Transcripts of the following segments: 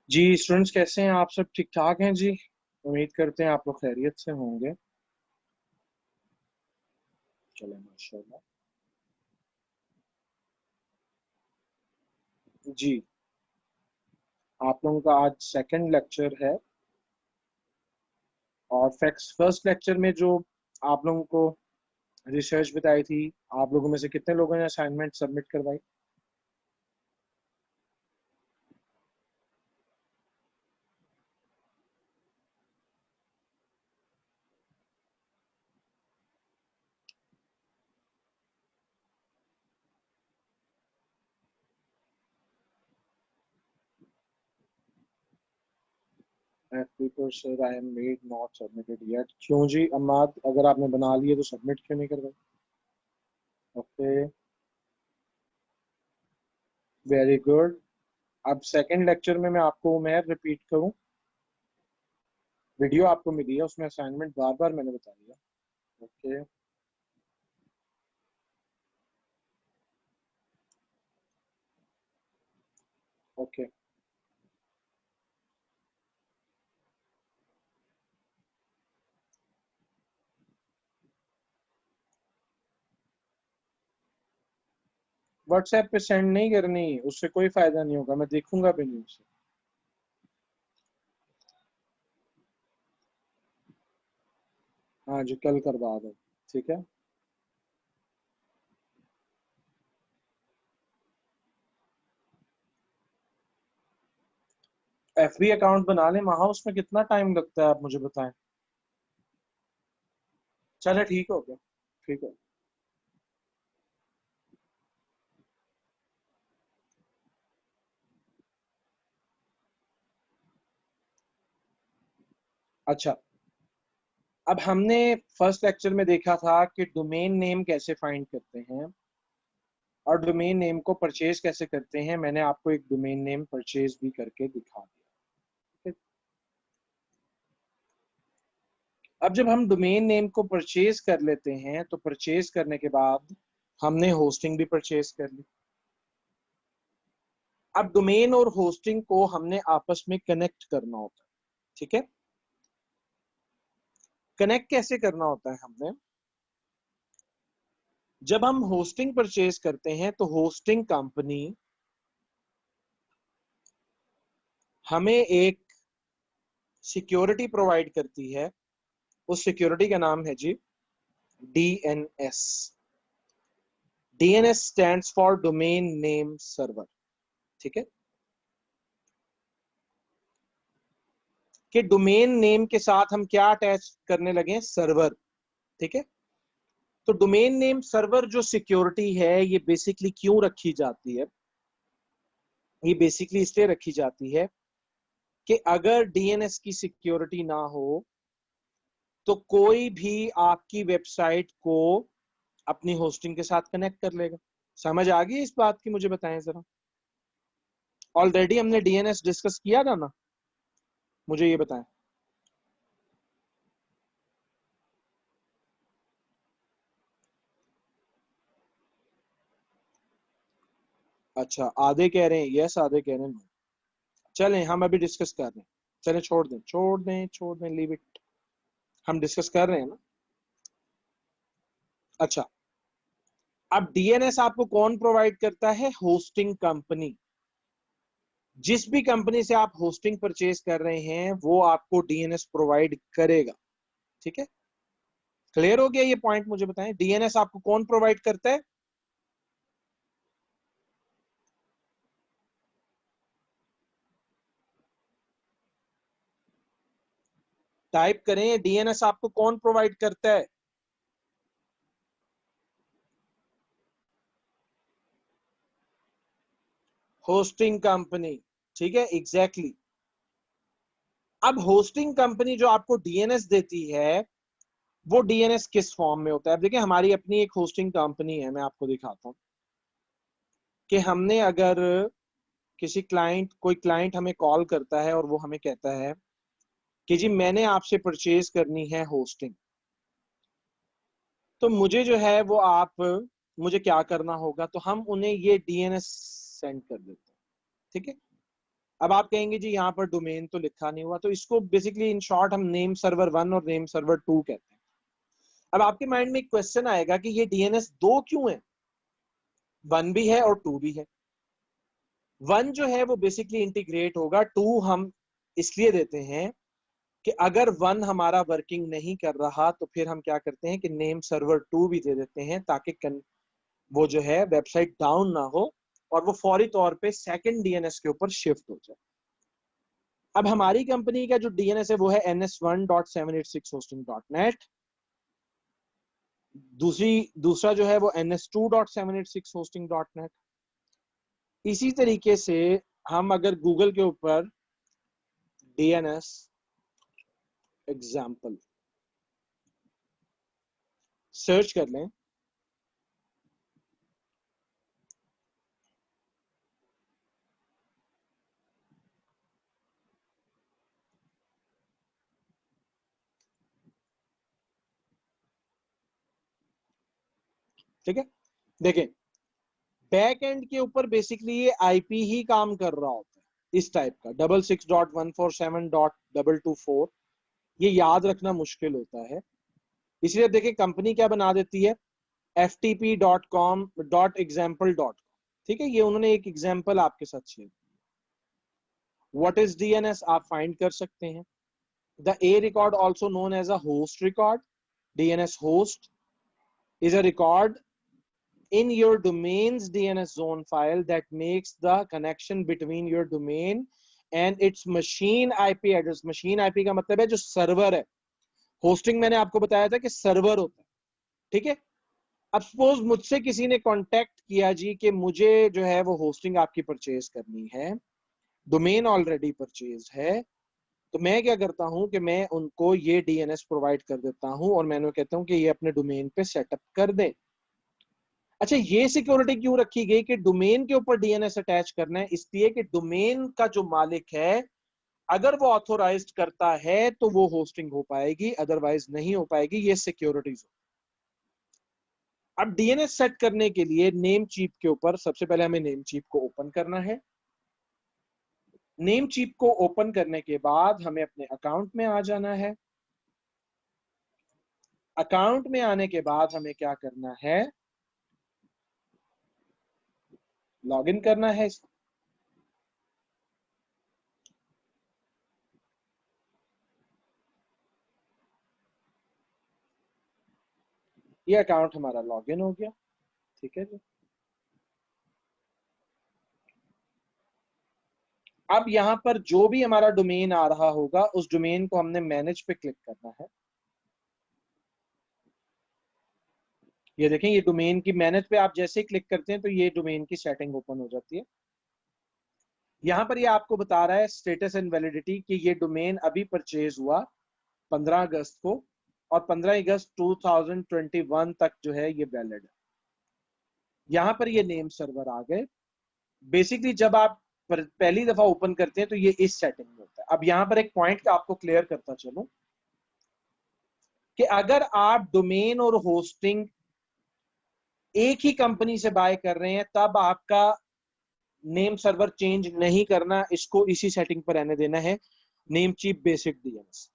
जी students कैसे हैं आप सब ठीक ठाक हैं जी। उम्मीद करते हैं आप लोग खैरियत से होंगे। चले माशाल्लाह। जी आप लोगों का आज सेकंड लेक्चर है और फैक्ट्स फर्स्ट लेक्चर में जो आप लोगों को रिसर्च बताई थी, आप लोगों में से कितने लोगों ने असाइनमेंट सबमिट करवाई? Sir I am made not submitted yet. क्यों जी अम्माद, अगर आपने बना लिए तो सबमिट क्यों नहीं करवाई? Okay, very good. अब सेकंड लेक्चर में मैं आपको मैं रिपीट करूं, वीडियो आपको मिली है उसमें असाइनमेंट बार बार मैंने बता दिया। Okay okay. व्हाट्सएप पे सेंड नहीं करनी, उससे कोई फायदा नहीं होगा, मैं देखूंगा भी नहीं उसे। हाँ जी, कल करवा दो। ठीक है। एफबी अकाउंट बना ले महा, उसमें कितना टाइम लगता है आप मुझे बताएं। चले ठीक हो गया, ठीक है। अच्छा, अब हमने फर्स्ट लेक्चर में देखा था कि डोमेन नेम कैसे फाइंड करते हैं और डोमेन नेम को परचेज कैसे करते हैं। मैंने आपको एक डोमेन नेम परचेज भी करके दिखा दिया। ठीक है? अब जब हम डोमेन नेम को परचेज कर लेते हैं तो परचेज करने के बाद हमने होस्टिंग भी परचेज कर ली। अब डोमेन और होस्टिंग को हमने आपस में कनेक्ट करना होता है। ठीक है, कनेक्ट कैसे करना होता है हमने? जब हम होस्टिंग परचेज करते हैं तो होस्टिंग कंपनी हमें एक सिक्योरिटी प्रोवाइड करती है। उस सिक्योरिटी का नाम है जी DNS. DNS stands for domain name server. ठीक है, कि डोमेन नेम के साथ हम क्या अटैच करने लगे? सर्वर। ठीक है, तो डोमेन नेम सर्वर जो सिक्योरिटी है ये बेसिकली क्यों रखी जाती है? ये बेसिकली इसलिए रखी जाती है कि अगर डीएनएस की सिक्योरिटी ना हो तो कोई भी आपकी वेबसाइट को अपनी होस्टिंग के साथ कनेक्ट कर लेगा। समझ आ गई इस बात की? मुझे बताएं जरा। ऑलरेडी हमने डीएनएस डिस्कस किया था ना, मुझे ये बताएं। अच्छा, आधे कह रहे हैं यस, आधे कह रहे हैं नो। चलें, हम अभी डिस्कस कर रहे हैं। चलें, छोड़ दें छोड़ दें छोड़ दें, लीव इट। हम डिस्कस कर रहे हैं ना। अच्छा, अब डीएनएस आपको कौन प्रोवाइड करता है? Hosting company. जिस भी कंपनी से आप होस्टिंग परचेज कर रहे हैं वो आपको डीएनएस प्रोवाइड करेगा। ठीक है, क्लियर हो गया ये पॉइंट? मुझे बताएं, डीएनएस आपको कौन प्रोवाइड करता है? टाइप करें, डीएनएस आपको कौन प्रोवाइड करता है? Hosting company. ठीक है, एग्जैक्टली exactly। अब होस्टिंग कंपनी जो आपको डीएनएस देती है वो डीएनएस किस फॉर्म में होता है? अब देखिए, हमारी अपनी एक होस्टिंग कंपनी है, मैं आपको दिखाता हूं कि हमने अगर किसी क्लाइंट कोई क्लाइंट हमें कॉल करता है और वो हमें कहता है कि जी मैंने आपसे परचेज करनी है होस्टिंग, तो मुझे जो है वो आप मुझे क्या करना होगा? तो हम उन्हें ये डीएनएस सेंड कर देते हैं। ठीक है, अब आप कहेंगे जी यहाँ पर डोमेन तो लिखा नहीं हुआ, तो इसको बेसिकली इन शॉर्ट हम नेम सर्वर 1 और नेम सर्वर 2 कहते हैं। अब आपके माइंड में एक क्वेश्चन आएगा कि ये डीएनएस दो क्यों है, 1 भी है और 2 भी है। 1 जो है वो बेसिकली इंटीग्रेट होगा, 2 हम इसलिए देते हैं कि अगर 1 हमारा वर्किंग नहीं कर रहा तो फिर हम क्या करते हैं कि नेम सर्वर 2 भी दे देते हैं, ताकि वो जो है वेबसाइट डाउन ना हो और वो फौरी तौर पे सेकंड डीएनएस के ऊपर शिफ्ट हो जाए। अब हमारी कंपनी का जो डीएनएस है वो है ns1.786hosting.net। दूसरा जो है वो ns2.786hosting.net। इसी तरीके से हम अगर गूगल के ऊपर डीएनएस एग्जाम्पल सर्च कर लें, ठीक है, देखें बैक एंड के ऊपर बेसिकली ये आईपी ही काम कर रहा होता है, इस टाइप का 66.147.224। ये याद रखना मुश्किल होता है, इसलिए देखिए कंपनी क्या बना देती है, ftp.com.example.com। ठीक है, ये उन्होंने एक एग्जाम्पल आपके साथ शेयर। व्हाट इज डीएनएस आप फाइंड कर सकते हैं। The A record also known as a host record. DNS host is a record in your domain's DNS zone file that makes the connection between your domain and its machine IP address। machine IP का मतलब है जो server है। Hosting मैंने आपको बताया था कि सर्वर होता है, ठीक है। अब सपोज मुझसे किसी ने कांटेक्ट किया जी कि मुझे जो है वो होस्टिंग आपकी परचेज करनी है, डोमेन ऑलरेडी परचेज है, तो मैं क्या करता हूं कि मैं उनको ये डीएनएस प्रोवाइड कर देता हूं और मैं कहता हूं कि ये अपने डोमेन पे सेटअप कर दें। अच्छा, ये सिक्योरिटी क्यों रखी गई कि डोमेन के ऊपर डीएनएस अटैच करना है, इसलिए कि डोमेन का जो मालिक है अगर वो ऑथोराइज्ड करता है तो वो होस्टिंग हो पाएगी, अदरवाइज नहीं हो पाएगी। ये सिक्योरिटीज। अब डीएनएस सेट करने के लिए नेम चीप के ऊपर सबसे पहले हमें नेम चीप को ओपन करना है। नेम चीप को ओपन करने के बाद हमें अपने अकाउंट में आ जाना है। अकाउंट में आने के बाद हमें क्या करना है, लॉगिन करना है। ये अकाउंट हमारा लॉगिन हो गया, ठीक है जी। अब यहां पर जो भी हमारा डोमेन आ रहा होगा उस डोमेन को हमने मैनेज पे क्लिक करना है। ये देखें, ये डोमेन की मैनेज पे आप जैसे ही क्लिक करते हैं तो ये डोमेन की सेटिंग ओपन हो जाती है। यहां पर ये आपको बता रहा है स्टेटस एंड वैलिडिटी कि ये डोमेन अभी परचेज हुआ 15 अगस्त को और 15 अगस्त 2021 तक जो है ये वैलिड है। यहां पर ये नेम सर्वर आ गए। बेसिकली जब आप पहली दफा ओपन करते हैं तो ये इस सेटिंग में होता है। अब यहां पर एक पॉइंट आपको क्लियर करता चलूं कि अगर आप डोमेन और होस्टिंग एक ही कंपनी से बाय कर रहे हैं तब आपका नेम सर्वर चेंज नहीं करना, इसको इसी सेटिंग पर रहने देना है, नेम चीप बेसिक डीएनएस।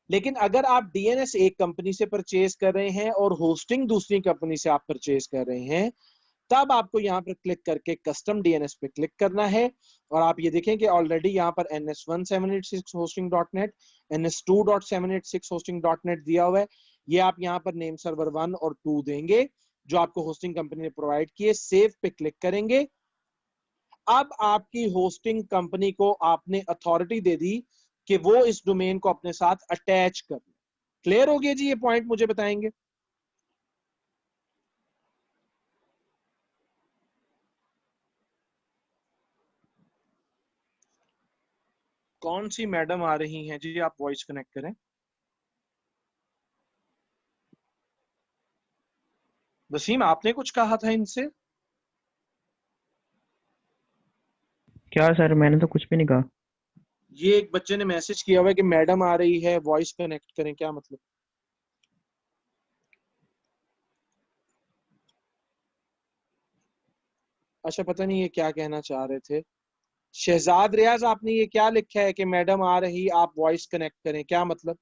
लेकिन अगर आप डीएनएस एक कंपनी से परचेज कर रहे हैं और होस्टिंग दूसरी कंपनी से आप परचेज कर रहे हैं, तब आपको यहां पर क्लिक करके कस्टम डीएनएस पे क्लिक करना है। और आप ये देखें कि ऑलरेडी यहां पर ns1.786hosting.net, ns2.786hosting.net दिया हुआ है। ये आप यहां पर नेम सर्वर 1 और 2 देंगे जो आपको होस्टिंग कंपनी ने प्रोवाइड किए, सेव पे क्लिक करेंगे। अब आपकी होस्टिंग कंपनी को आपने अथॉरिटी दे दी कि वो इस डोमेन को अपने साथ अटैच कर। क्लियर हो गया जी, ये पॉइंट मुझे बताएंगे। कौन सी मैडम आ रही हैं जी, आप वॉइस कनेक्ट करें। वसीम, आपने कुछ कहा था इनसे। क्या सर, मैंने तो कुछ भी नहीं कहा। ये एक बच्चे ने मैसेज किया हुआ है कि मैडम आ रही है, वॉइस कनेक्ट करें, क्या मतलब। अच्छा, पता नहीं ये क्या कहना चाह रहे थे। शहजाद रियाज, आपने ये क्या लिखा है कि मैडम आ रही, आप वॉइस कनेक्ट करें, क्या मतलब?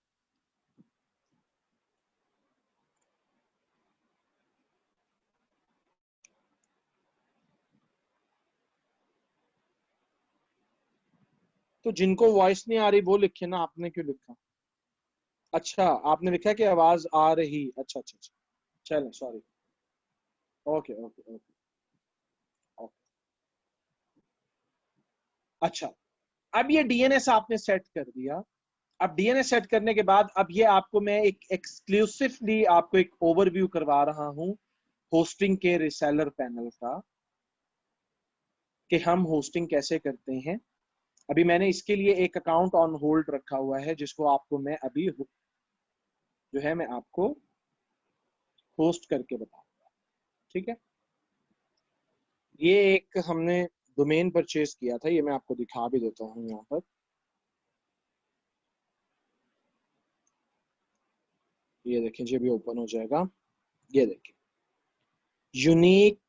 तो जिनको वॉइस नहीं आ रही वो लिखे ना, आपने क्यों लिखा? अच्छा, आपने लिखा कि आवाज आ रही। अच्छा अच्छा अच्छा, चलो sorry. Okay okay okay okay. अच्छा, अब ये डीएनएस आपने सेट कर दिया। अब डीएनएस सेट करने के बाद अब ये आपको मैं एक एक्सक्लूसिवली आपको एक ओवरव्यू करवा रहा हूं होस्टिंग के रिसेलर पैनल का, कि हम होस्टिंग कैसे करते हैं। अभी मैंने इसके लिए एक अकाउंट ऑन होल्ड रखा हुआ है, जिसको आपको मैं अभी जो है मैं आपको होस्ट करके बताऊंगा। ठीक है, ये एक हमने डोमेन परचेज किया था, ये मैं आपको दिखा भी देता हूँ यहाँ पर। ये देखें जी, अभी ओपन हो जाएगा। ये देखें, unique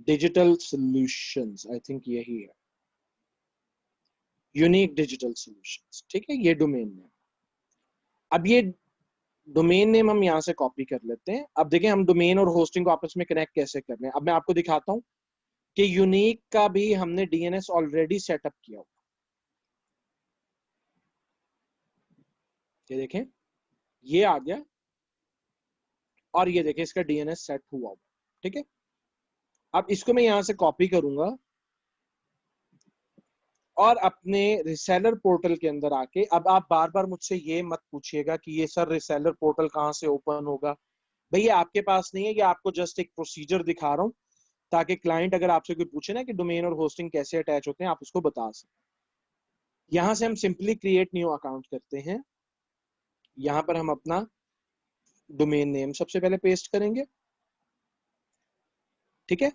digital solutions, I think यही है, यूनिक डिजिटल सॉल्यूशंस। ठीक है, ये डोमेन नेम। अब ये डोमेन नेम हम यहाँ से कॉपी कर लेते हैं। अब देखें हम डोमेन और होस्टिंग को आपस में कनेक्ट कैसे कर रहे हैं। अब मैं आपको दिखाता हूँ कि यूनिक का भी हमने डीएनएस ऑलरेडी सेटअप किया हुआ। ये देखें, ये आ गया, और ये देखें इसका डीएनएस सेट हुआ हुआ। ठीक है, अब इसको मैं यहाँ से कॉपी करूंगा और अपने रिसेलर पोर्टल के अंदर आके, अब आप बार बार मुझसे ये मत पूछिएगा कि ये सर रिसेलर पोर्टल कहाँ से ओपन होगा। भैया आपके पास नहीं है, ये आपको जस्ट एक प्रोसीजर दिखा रहा हूँ, ताकि क्लाइंट अगर आपसे कोई पूछे ना कि डोमेन और होस्टिंग कैसे अटैच होते हैं, आप उसको बता सकें। यहां से हम सिंपली क्रिएट न्यू अकाउंट करते हैं। यहां पर हम अपना डोमेन नेम सबसे पहले पेस्ट करेंगे। ठीक है,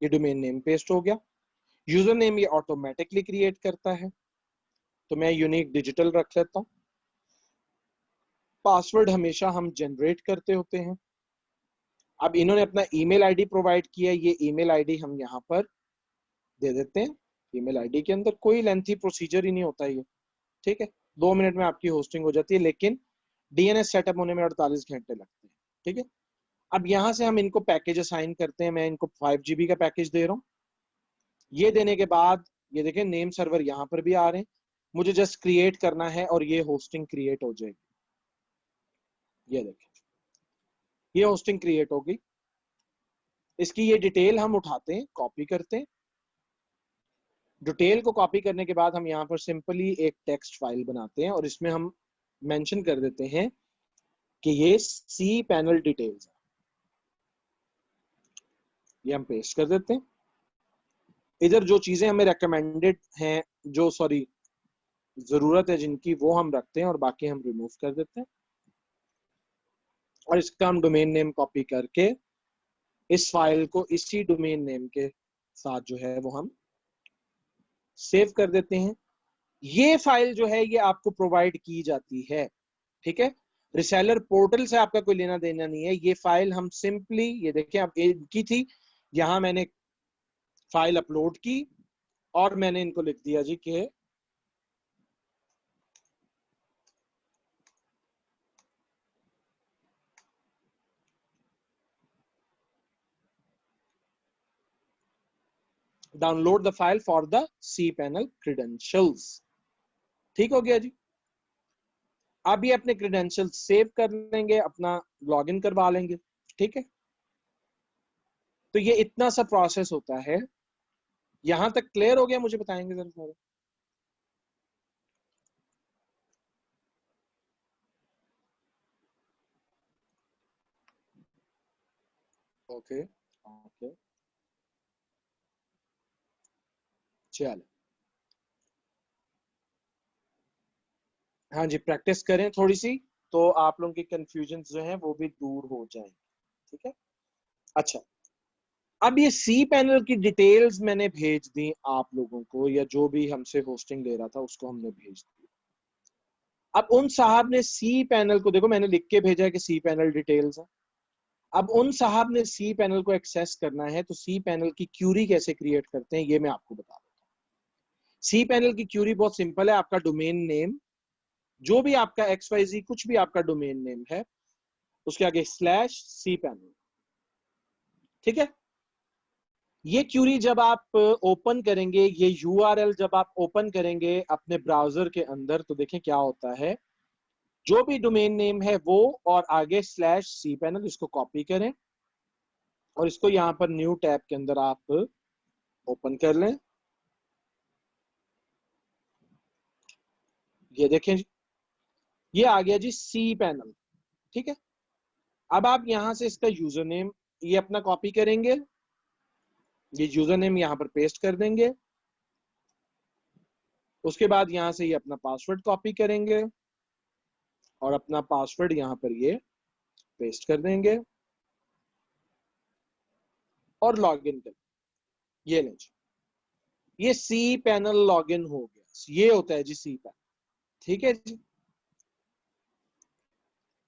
ये डोमेन नेम पेस्ट हो गया। यूजर नेम ये ऑटोमेटिकली क्रिएट करता है, तो मैं यूनिक डिजिटल रख लेता हूँ। पासवर्ड हमेशा हम जनरेट करते होते हैं। अब इन्होंने अपना ईमेल आईडी प्रोवाइड किया है, ये ईमेल आईडी हम यहाँ पर दे देते हैं। ईमेल आईडी के अंदर कोई लेंथी प्रोसीजर ही नहीं होता ये। ठीक है, 2 मिनट में आपकी होस्टिंग हो जाती है, लेकिन डीएनएस सेटअप होने में 48 घंटे लगते हैं। ठीक है, अब यहाँ से हम इनको पैकेज असाइन करते हैं। मैं इनको 5 GB का पैकेज दे रहा हूँ। ये देने के बाद ये देखें नेम सर्वर यहाँ पर भी आ रहे हैं। मुझे जस्ट क्रिएट करना है और ये होस्टिंग क्रिएट हो जाएगी। ये देखें, ये होस्टिंग क्रिएट होगी। इसकी ये डिटेल हम उठाते हैं, कॉपी करते हैं। डिटेल को कॉपी करने के बाद हम यहाँ पर सिंपली एक टेक्स्ट फाइल बनाते हैं, और इसमें हम मेंशन कर देते हैं कि ये सी पैनल डिटेल्स है। ये हम पेस्ट कर देते हैं। इधर जो चीजें हमें रेकमेंडेड हैं, जो सॉरी जरूरत है जिनकी, वो हम रखते हैं, और बाकी हम रिमूव कर देते हैं। और इसका हम डोमेन नेम कॉपी करके इस फाइल को इसी डोमेन नेम के साथ जो है वो हम सेव कर देते हैं। ये फाइल जो है ये आपको प्रोवाइड की जाती है। ठीक है, रिसेलर पोर्टल से आपका कोई लेना देना नहीं है। ये फाइल हम सिंपली, ये देखें अब इनकी थी, यहां मैंने फाइल अपलोड की और मैंने इनको लिख दिया जी कि download the file for the C panel credentials. ठीक हो गया जी। आप ये अपने क्रीडेंशियल सेव कर लेंगे, अपना लॉगिन करवा लेंगे। ठीक है, तो ये इतना सा प्रोसेस होता है। यहां तक क्लियर हो गया? मुझे बताएंगे जरा। ओके ओके, चलो। हाँ जी, प्रैक्टिस करें थोड़ी सी, तो आप लोगों की कंफ्यूजन जो है वो भी दूर हो जाएंगे। ठीक है, अच्छा। अब ये सी पैनल की डिटेल्स मैंने भेज दी आप लोगों को, या जो भी हमसे होस्टिंग ले रहा था उसको हमने भेज दी। अब उन साहब ने सी पैनल को, देखो मैंने लिख के भेजा है कि सी पैनल डिटेल्स है। अब उन साहब ने सी पैनल को एक्सेस करना है, तो सी पैनल की क्यूरी कैसे क्रिएट करते हैं ये मैं आपको बता देता हूँ। सी पैनल की क्यूरी बहुत सिंपल है। आपका डोमेन नेम, जो भी आपका XYZ कुछ भी आपका डोमेन नेम है, उसके आगे स्लैश सी पैनल, ठीक है। ये क्यूरी जब आप ओपन करेंगे, ये URL जब आप ओपन करेंगे अपने ब्राउजर के अंदर, तो देखें क्या होता है। जो भी डोमेन नेम है वो, और आगे स्लैश सी पैनल, इसको कॉपी करें और इसको यहां पर न्यू टैब के अंदर आप ओपन कर लें। ये देखें, ये आ गया जी सी पैनल, ठीक है। अब आप यहां से इसका यूजर नेम ये अपना कॉपी करेंगे, ये यूजर नेम यहां पर पेस्ट कर देंगे। उसके बाद यहां से ये अपना पासवर्ड कॉपी करेंगे और अपना पासवर्ड यहां पर ये पेस्ट कर देंगे और लॉगिन कर। ये लें जी, ये सी पैनल लॉगिन हो गया। ये होता है जी सी पैनल, ठीक है जी।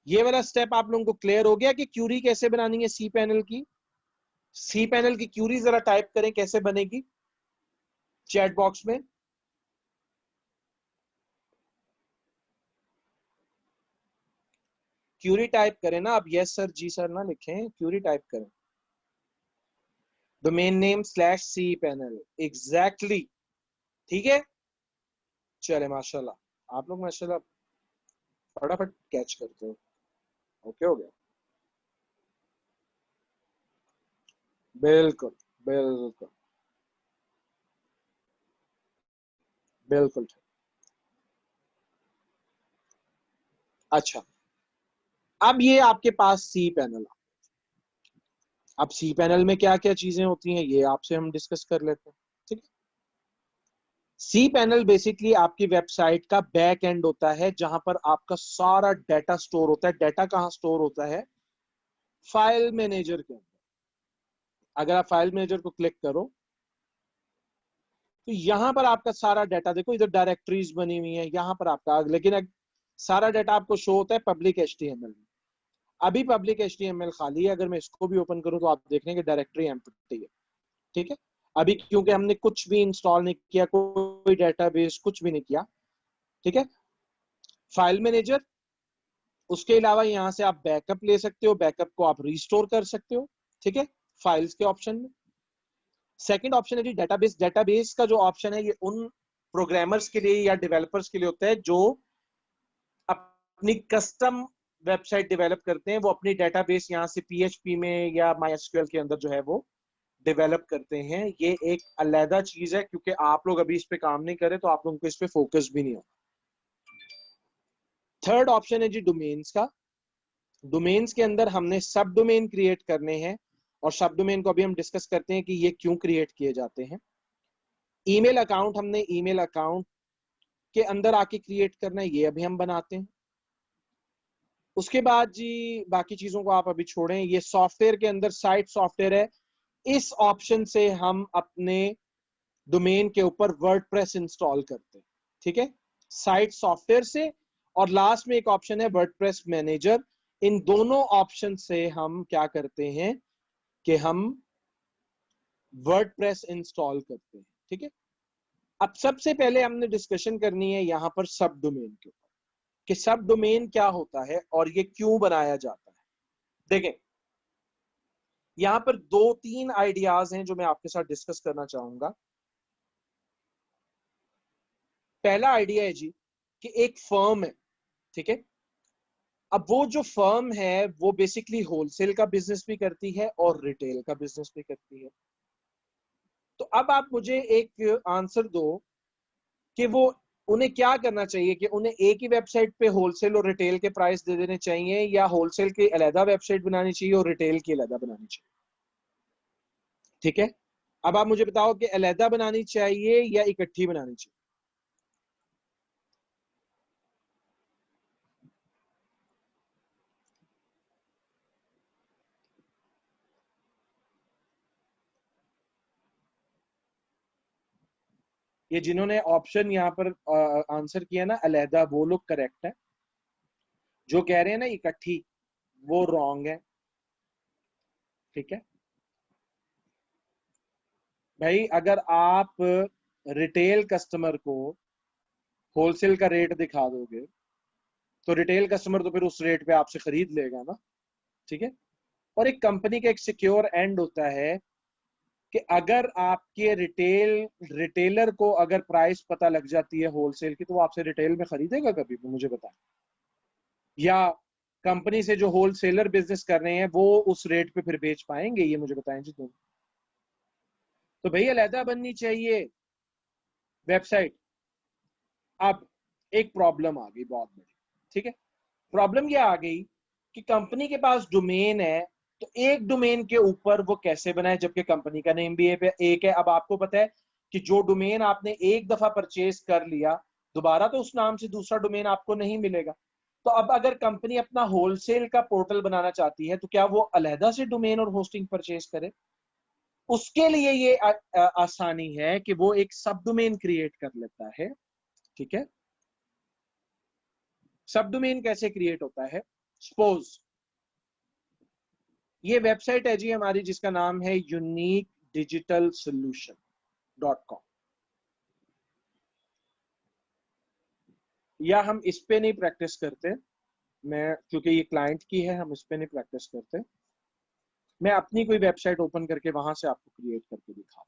ये वाला स्टेप आप लोगों को क्लियर हो गया कि क्यूरी कैसे बनानी है सी पैनल की। सी पैनल की क्यूरी जरा टाइप करें कैसे बनेगी चैट बॉक्स में। क्यूरी टाइप करें ना, अब यस सर जी सर ना लिखें, क्यूरी टाइप करें। Domain name slash C panel, exactly, ठीक है। चले माशाल्लाह, आप लोग माशाल्लाह फटाफट कैच करते हो। ओके हो गया, बिल्कुल बिल्कुल बिल्कुल। अच्छा, अब ये आपके पास सी पैनल। अब सी पैनल में क्या क्या चीजें होती हैं ये आपसे हम डिस्कस कर लेते हैं, ठीक है। सी पैनल बेसिकली आपकी वेबसाइट का बैक एंड होता है, जहां पर आपका सारा डाटा स्टोर होता है। डाटा कहाँ स्टोर होता है? फाइल मैनेजर के अंदर। अगर आप फाइल मैनेजर को क्लिक करो तो यहां पर आपका सारा डाटा, देखो इधर डायरेक्टरीज बनी हुई है यहां पर आपका, लेकिन सारा डाटा आपको शो होता है पब्लिक HTML में। अभी पब्लिक HTML खाली है, अगर मैं इसको भी ओपन करूं तो आप देख रहे हैं कि डायरेक्टरी एम्प्टी है, ठीक है। अभी क्योंकि हमने कुछ भी इंस्टॉल नहीं किया, कोई डेटाबेस कुछ भी नहीं किया, ठीक है। फाइल मैनेजर, उसके अलावा यहां से आप बैकअप ले सकते हो, बैकअप को आप रिस्टोर कर सकते हो, ठीक है, फाइल्स के ऑप्शन में। सेकंड ऑप्शन है जी डेटाबेस। डेटाबेस का जो ऑप्शन है ये उन प्रोग्रामर्स के लिए या डेवलपर्स के लिए होता है जो अपनी कस्टम वेबसाइट डेवलप करते हैं। वो अपनी डेटाबेस यहाँ से PHP में या MySQL के अंदर जो है वो डेवलप करते हैं। ये एक अलग चीज है, क्योंकि आप लोग अभी इस पे काम नहीं करे तो आप लोगों को इस पे फोकस भी नहीं होगा। थर्ड ऑप्शन है जी डोमेन्स का। डोमेन्स के अंदर हमने सब डोमेन क्रिएट करने हैं, और सब डोमेन को अभी हम डिस्कस करते हैं कि ये क्यों क्रिएट किए जाते हैं। ईमेल अकाउंट, हमने ईमेल अकाउंट के अंदर आके क्रिएट करना है, ये अभी हम बनाते हैं। उसके बाद जी बाकी चीजों को आप अभी छोड़ें। ये सॉफ्टवेयर के अंदर साइट सॉफ्टवेयर है, इस ऑप्शन से हम अपने डोमेन के ऊपर वर्डप्रेस इंस्टॉल करते हैं, ठीक है, साइट सॉफ्टवेयर से। और लास्ट में एक ऑप्शन है वर्डप्रेस मैनेजर। इन दोनों ऑप्शन से हम क्या करते हैं कि हम वर्डप्रेस इंस्टॉल करते हैं, ठीक है। अब सबसे पहले हमने डिस्कशन करनी है यहां पर सब डोमेन के ऊपर, कि सब डोमेन क्या होता है और ये क्यों बनाया जाता है। देखें, यहां पर दो तीन आइडियाज हैं जो मैं आपके साथ डिस्कस करना चाहूंगा। पहला आइडिया है जी कि एक फर्म है, ठीक है। अब वो जो फर्म है वो बेसिकली होलसेल का बिजनेस भी करती है और रिटेल का बिजनेस भी करती है। तो अब आप मुझे एक आंसर दो कि वो उन्हें क्या करना चाहिए, कि उन्हें एक ही वेबसाइट पे होलसेल और रिटेल के प्राइस दे देने चाहिए, या होलसेल की अलहदा वेबसाइट बनानी चाहिए और रिटेल की अलहदा बनानी चाहिए, ठीक है। अब आप मुझे बताओ कि अलहदा बनानी चाहिए या इकट्ठी बनानी चाहिए। ये जिन्होंने ऑप्शन यहाँ पर आंसर किया ना अलहदा, वो लोग करेक्ट है। जो कह रहे हैं ना इकट्ठी, वो रॉन्ग है। ठीक है भाई, अगर आप रिटेल कस्टमर को होलसेल का रेट दिखा दोगे तो रिटेल कस्टमर तो फिर उस रेट पे आपसे खरीद लेगा ना। ठीक है, और एक कंपनी का एक सिक्योर एंड होता है कि अगर आपके रिटेलर को अगर प्राइस पता लग जाती है होलसेल की, तो वो आपसे रिटेल में खरीदेगा कभी भी, मुझे बताएं। या कंपनी से जो होलसेलर बिजनेस कर रहे हैं वो उस रेट पे फिर बेच पाएंगे, ये मुझे बताएं जी तुम। तो भैया अलहदा बननी चाहिए वेबसाइट। अब एक प्रॉब्लम आ गई बहुत बड़ी। ठीक है, प्रॉब्लम ये आ गई कि कंपनी के पास डोमेन है, तो एक डोमेन के ऊपर वो कैसे बनाए, जबकि कंपनी का नेम भी एक है। अब आपको पता है कि जो डोमेन आपने एक दफा परचेज कर लिया, दोबारा तो उस नाम से दूसरा डोमेन आपको नहीं मिलेगा। तो अब अगर कंपनी अपना होलसेल का पोर्टल बनाना चाहती है, तो क्या वो अलहदा से डोमेन और होस्टिंग परचेज करे? उसके लिए ये आसानी है कि वो एक सब डोमेन क्रिएट कर लेता है। ठीक है, सब डोमेन कैसे क्रिएट होता है? सपोज ये वेबसाइट है जी हमारी, जिसका नाम है uniquedigitalsolution.com। या हम इस पे नहीं प्रैक्टिस करते, मैं क्योंकि ये क्लाइंट की है, हम इस पे नहीं प्रैक्टिस करते। मैं अपनी कोई वेबसाइट ओपन करके वहां से आपको क्रिएट करके दिखा।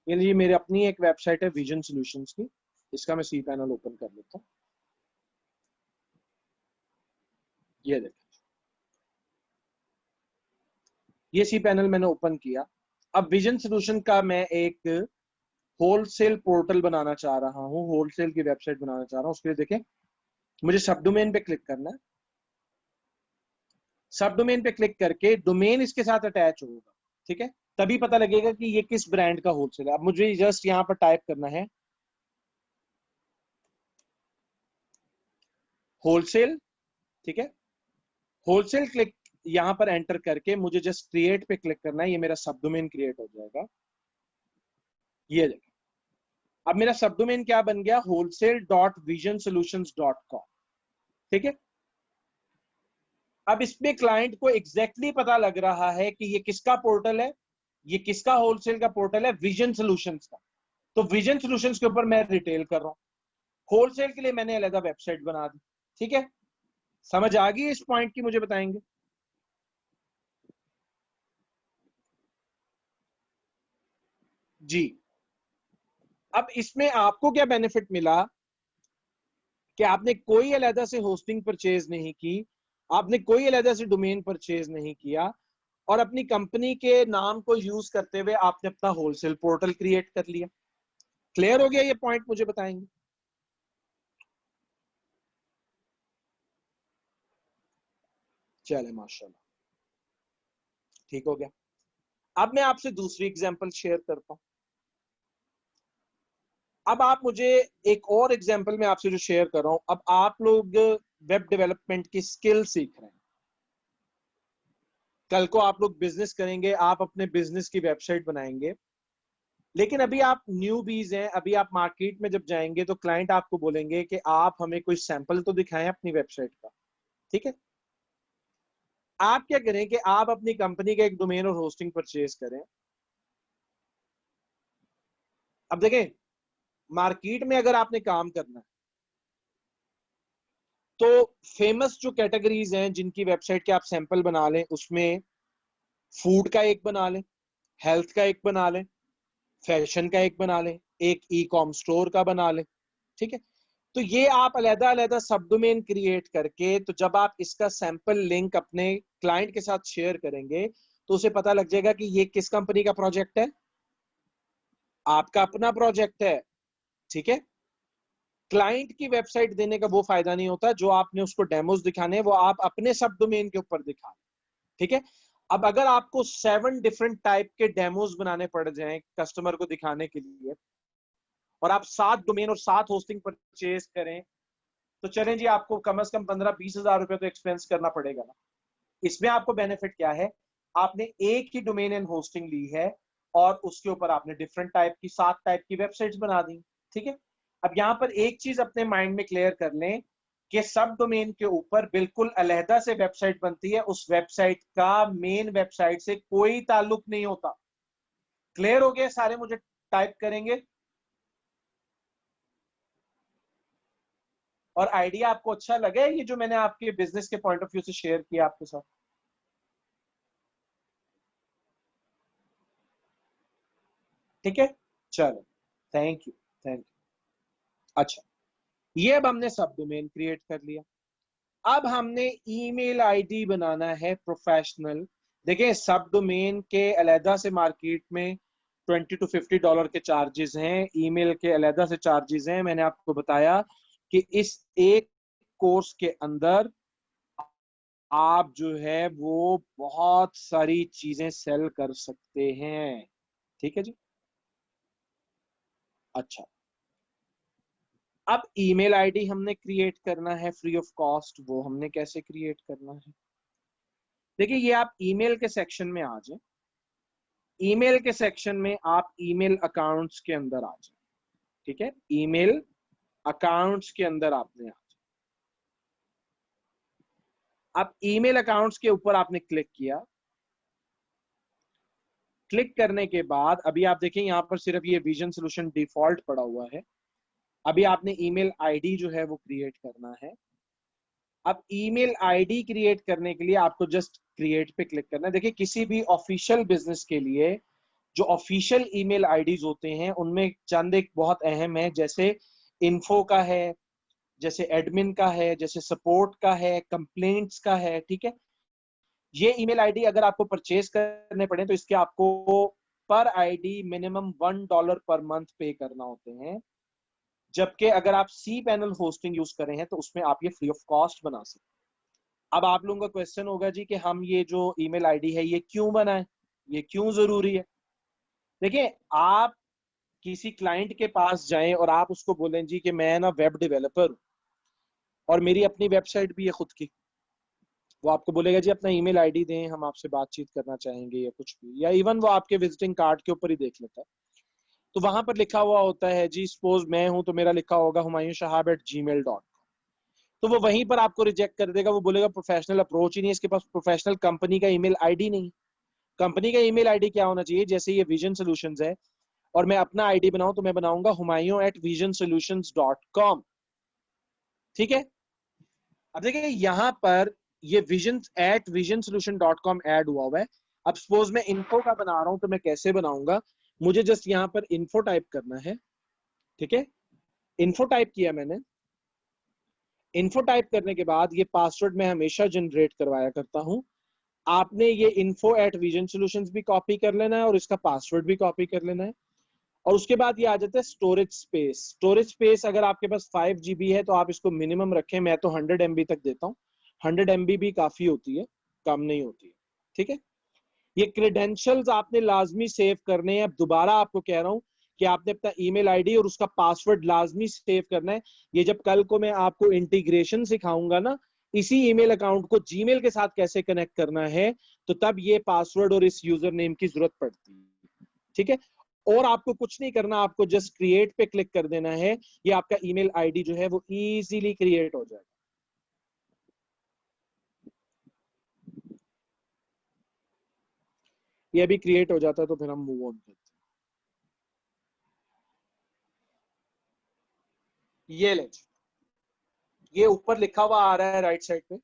ये मेरी अपनी एक वेबसाइट है विजन सॉल्यूशंस की, इसका मैं सी पैनल ओपन कर लेता हूँ। ये देखिए, ये सी पैनल मैंने ओपन किया। अब विजन सॉल्यूशन का मैं एक होलसेल पोर्टल बनाना चाह रहा हूँ, होलसेल की वेबसाइट बनाना चाह रहा हूँ। उसके लिए देखें, मुझे सब डोमेन पे क्लिक करना है। सब डोमेन पे क्लिक करके डोमेन इसके साथ अटैच होगा। ठीक है, तभी पता लगेगा कि ये किस ब्रांड का होलसेल है। अब मुझे जस्ट यहाँ पर टाइप करना है होलसेल। ठीक है, होलसेल क्लिक यहां पर एंटर करके मुझे जस्ट क्रिएट पे क्लिक करना है, ये मेरा सब डोमेन क्रिएट हो जाएगा। ये देखिए, अब मेरा सब डोमेन क्या बन गया? wholesale.visionSolutions.com। ठीक है, अब इसमें क्लाइंट को एग्जैक्टली पता लग रहा है कि ये किसका पोर्टल है, ये किसका होलसेल का पोर्टल है? विजन सॉल्यूशंस का। तो विजन सॉल्यूशंस के ऊपर मैं रिटेल कर रहा हूं, होलसेल के लिए मैंने अलग वेबसाइट बना दी। ठीक है, समझ आ गई इस पॉइंट की? मुझे बताएंगे जी। अब इसमें आपको क्या बेनिफिट मिला कि आपने कोई अलहदा से होस्टिंग परचेज नहीं की, आपने कोई अलहदा से डोमेन परचेज नहीं किया, और अपनी कंपनी के नाम को यूज करते हुए आपने अपना होलसेल पोर्टल क्रिएट कर लिया। क्लियर हो गया ये पॉइंट? मुझे बताएंगे। चले माशाल्लाह, ठीक हो गया। अब मैं आपसे दूसरी एग्जांपल शेयर करता हूं। अब आप मुझे एक और एग्जांपल में आपसे जो शेयर कर रहा हूं, अब आप लोग वेब डेवलपमेंट की स्किल सीख रहे हैं, कल को आप लोग बिजनेस करेंगे, आप अपने बिजनेस की वेबसाइट बनाएंगे। लेकिन अभी आप न्यू बीज हैं, अभी आप मार्केट में जब जाएंगे तो क्लाइंट आपको बोलेंगे कि आप हमें कोई सैंपल तो दिखाएं अपनी वेबसाइट का। ठीक है, आप क्या करें कि आप अपनी कंपनी का एक डोमेन और होस्टिंग परचेज करें। अब देखें, मार्केट में अगर आपने काम करना है तो फेमस जो कैटेगरीज हैं जिनकी वेबसाइट के आप सैंपल बना लें, उसमें फूड का एक बना लें, हेल्थ का एक बना लें, फैशन का एक बना लें, एक ई कॉम स्टोर का बना लें। ठीक है, तो ये आप अलहदा अलहदा सब डोमेन क्रिएट करके, तो जब आप इसका सैंपल लिंक अपने क्लाइंट के साथ शेयर करेंगे तो उसे पता लग जाएगा कि ये किस कंपनी का प्रोजेक्ट है, आपका अपना प्रोजेक्ट है। ठीक है, क्लाइंट की वेबसाइट देने का वो फायदा नहीं होता, जो आपने उसको डेमोज दिखाने वो आप अपने सब डोमेन के ऊपर दिखा। ठीक है, अब अगर आपको 7 डिफरेंट टाइप के डेमोज बनाने पड़ जाएं कस्टमर को दिखाने के लिए, और आप 7 डोमेन और 7 होस्टिंग परचेज करें, तो चलें जी, आपको कम से कम 15-20 हजार रुपए तो एक्सपेंस करना पड़ेगा ना। इसमें आपको बेनिफिट क्या है? आपने एक ही डोमेन एंड होस्टिंग ली है और उसके ऊपर आपने डिफरेंट टाइप की 7 टाइप की वेबसाइट्स बना दी। ठीक है। अब यहाँ पर एक चीज अपने माइंड में क्लियर कर लें कि सब डोमेन के ऊपर बिल्कुल अलहदा से वेबसाइट बनती है, उस वेबसाइट का मेन वेबसाइट से कोई ताल्लुक नहीं होता। क्लियर हो गया? सारे मुझे टाइप करेंगे। और आइडिया आपको अच्छा लगा ये जो मैंने आपके बिजनेस के पॉइंट ऑफ व्यू से शेयर किया आपके साथ? ठीक है, चलो, थैंक यू, थैंक यू। अच्छा, ये अब हमने सब डोमेन क्रिएट कर लिया। अब हमने ईमेल आईडी बनाना है प्रोफेशनल। देखिए, सब डोमेन के अलहदा से मार्केट में $20 to $50 के चार्जेस हैं, ईमेल के अलहदा से चार्जेस हैं। मैंने आपको बताया कि इस एक कोर्स के अंदर आप जो है वो बहुत सारी चीजें सेल कर सकते हैं। ठीक है जी। अच्छा, अब ईमेल आईडी हमने क्रिएट करना है फ्री ऑफ कॉस्ट। वो हमने कैसे क्रिएट करना है? देखिए, ये आप ईमेल के सेक्शन में आ जाए। ईमेल के सेक्शन में आप ईमेल अकाउंट्स के अंदर आ जाए। ठीक है, ईमेल अकाउंट्स के अंदर आपने आ जाए। अब ईमेल अकाउंट्स के ऊपर आपने क्लिक किया। क्लिक करने के बाद अभी आप देखें यहाँ पर सिर्फ ये विजन सोल्यूशन डिफॉल्ट पड़ा हुआ है। अभी आपने ईमेल आईडी जो है वो क्रिएट करना है। अब ईमेल आईडी क्रिएट करने के लिए आपको जस्ट क्रिएट पे क्लिक करना है। देखिए, किसी भी ऑफिशियल बिजनेस के लिए जो ऑफिशियल ईमेल आईडीज होते हैं उनमें चंद एक बहुत अहम है, जैसे इन्फो का है, जैसे एडमिन का है, जैसे सपोर्ट का है, कंप्लेंट्स का है। ठीक है, ये ईमेल आईडी अगर आपको परचेज करने पड़े तो इसके आपको पर आईडी मिनिमम $1 पर मंथ पे करना होते हैं। जबकि अगर आप सी पैनल होस्टिंग यूज कर रहे हैं तो उसमें आप ये फ्री ऑफ कॉस्ट बना सकते हैं। अब आप लोगों का क्वेश्चन होगा जी कि हम ये जो ईमेल आईडी है ये क्यों बनाएं, ये क्यों जरूरी है? देखिए, आप किसी क्लाइंट के पास जाएं और आप उसको बोलें जी कि मैं ना वेब डेवलपर हूं और मेरी अपनी वेबसाइट भी है खुद की। वो आपको बोलेगा जी अपना ईमेल आईडी दें, हम आपसे बातचीत करना चाहेंगे, या कुछ भी, या इवन वो आपके विजिटिंग कार्ड के ऊपर ही देख लेता है। तो वहां पर लिखा हुआ होता है जी, सपोज मैं हूं तो मेरा लिखा होगा humayunshahab@gmail.com। तो वो वहीं पर आपको रिजेक्ट कर देगा। वो बोलेगा प्रोफेशनल अप्रोच ही नहीं, इसके पास प्रोफेशनल कंपनी का ईमेल आईडी नहीं। कंपनी का ईमेल आईडी क्या होना चाहिए? जैसे ये विजन सॉल्यूशंस है और मैं अपना आईडी बनाऊं तो मैं बनाऊंगा humayun@visionsolutions.com। ठीक है, अब देखिए यहाँ पर ये vision@visionsolution.com ऐड हुआ है। अब सपोज मैं इन्फो का बना रहा हूं तो मैं कैसे बनाऊंगा? मुझे जस्ट यहाँ पर इन्फो टाइप करना है। ठीक है, इन्फो टाइप किया मैंने। इन्फो टाइप करने के बाद ये पासवर्ड मैं हमेशा जनरेट करवाया करता हूं। आपने ये info@vision-solutions भी कॉपी कर लेना है और इसका पासवर्ड भी कॉपी कर लेना है। और उसके बाद ये आ जाता है स्टोरेज स्पेस। स्टोरेज स्पेस अगर आपके पास 5 GB है तो आप इसको मिनिमम रखें। मैं तो 100 MB तक देता हूँ। 100 MB भी काफी होती है, कम नहीं होती है। ठीक है, ये क्रेडेंशियल्स आपने लाजमी सेव करने हैं। अब दोबारा आपको कह रहा हूं कि आपने अपना ईमेल आईडी और उसका पासवर्ड लाजमी सेव करना है। ये जब कल को मैं आपको इंटीग्रेशन सिखाऊंगा ना, इसी ईमेल अकाउंट को जीमेल के साथ कैसे कनेक्ट करना है, तो तब ये पासवर्ड और इस यूजर नेम की जरूरत पड़ती है। ठीक है, और आपको कुछ नहीं करना, आपको जस्ट क्रिएट पे क्लिक कर देना है। ये आपका ईमेल आईडी जो है वो इजीली क्रिएट हो जाएगा। ये अभी क्रिएट हो जाता है तो फिर हम मूव ऑन करते हैं। ये ले, ये ऊपर लिखा हुआ आ रहा है राइट साइड पे।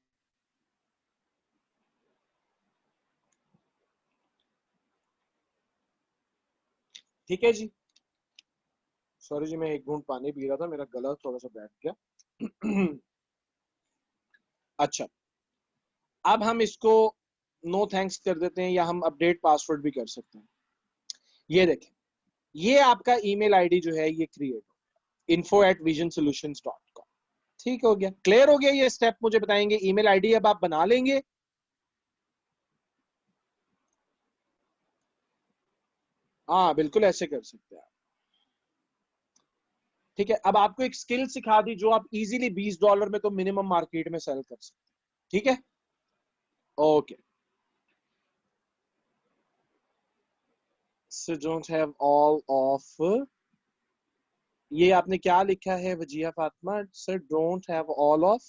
ठीक है जी, सॉरी जी, मैं एक घूंट पानी पी रहा था, मेरा गला थोड़ा सा बैठ गया। अच्छा, अब हम इसको नो थैंक्स कर देते हैं, या हम अपडेट पासवर्ड भी कर सकते हैं। ये देखें, ये आपका ईमेल आईडी जो है ये क्रिएट हो, info@visionsolutions.com। ठीक हो गया, क्लियर हो गया? ये स्टेप मुझे बताएंगे। ईमेल आईडी अब आप बना लेंगे। हाँ, बिल्कुल ऐसे कर सकते हैं आप। ठीक है, अब आपको एक स्किल सिखा दी जो आप इजीली $20 में तो मिनिमम मार्केट में सेल कर सकते हैं। ठीक है, okay. So don't have all of ये आपने क्या लिखा है Wajiya Fatima sir? Don't have all of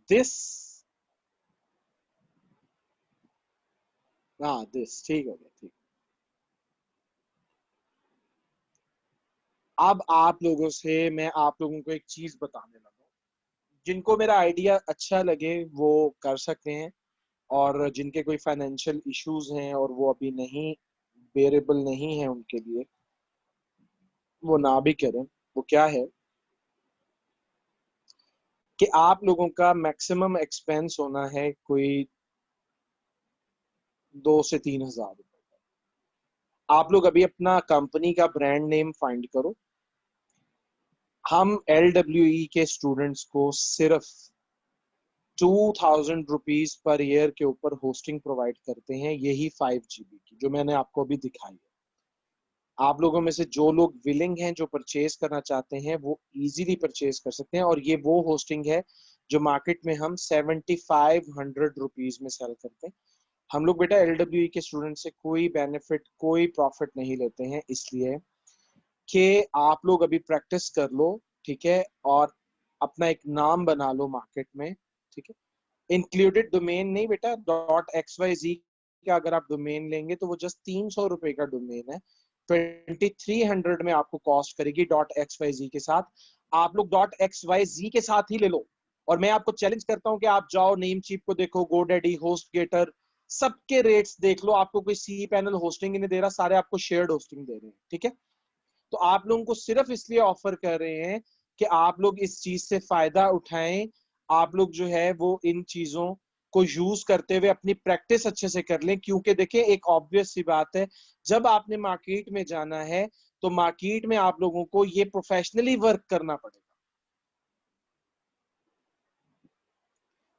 this. हाँ दिस, ठीक हो गया, ठीक। अब आप लोगों से मैं आप लोगों को एक चीज बताने लगा। जिनको मेरा आइडिया अच्छा लगे वो कर सकते हैं, और जिनके कोई फाइनेंशियल इश्यूज हैं और वो अभी नहीं बेरेबल नहीं है उनके लिए, वो ना भी करें। वो क्या है कि आप लोगों का मैक्सिमम एक्सपेंस होना है कोई 2 से 3 हजार। आप लोग अभी अपना कंपनी का ब्रांड नेम फाइंड करो। हम LWE के स्टूडेंट्स को सिर्फ 2000 रुपीज पर ईयर के ऊपर होस्टिंग प्रोवाइड करते हैं, यही 5 GB की जो मैंने आपको अभी दिखाई है। आप लोगों में से जो लोग विलिंग हैं, जो परचेज करना चाहते हैं, वो इजीली परचेज कर सकते हैं। और ये वो होस्टिंग है जो मार्केट में हम 7500 रुपीज में सेल करते हैं। हम लोग बेटा LWE के स्टूडेंट से कोई बेनिफिट कोई प्रॉफिट नहीं लेते हैं, इसलिए कि आप लोग अभी प्रैक्टिस कर लो, ठीक है, और अपना एक नाम बना लो मार्केट में, ठीक है। इंक्लूडेड डोमेन नहीं बेटा, .xyz का अगर आप डोमेन लेंगे तो वो जस्ट 300 रुपए का डोमेन है। 2300 में आपको कॉस्ट करेगी .xyz के साथ। आप लोग .xyz के साथ ही ले लो। और मैं आपको चैलेंज करता हूं कि आप जाओ नेम चीप को देखो, गोडैडी, होस्ट गेटर, सबके रेट्स देख लो। आपको कोई सी पैनल होस्टिंग ही नहीं दे रहा, सारे आपको शेयर्ड होस्टिंग दे रहे हैं, ठीक है। तो आप लोगों को सिर्फ इसलिए ऑफर कर रहे हैं कि आप लोग इस चीज से फायदा उठाएं। आप लोग जो है वो इन चीजों को यूज करते हुए अपनी प्रैक्टिस अच्छे से कर लें, क्योंकि देखिए एक ऑब्वियस सी बात है, जब आपने मार्केट में जाना है तो मार्केट में आप लोगों को ये प्रोफेशनली वर्क करना पड़ेगा।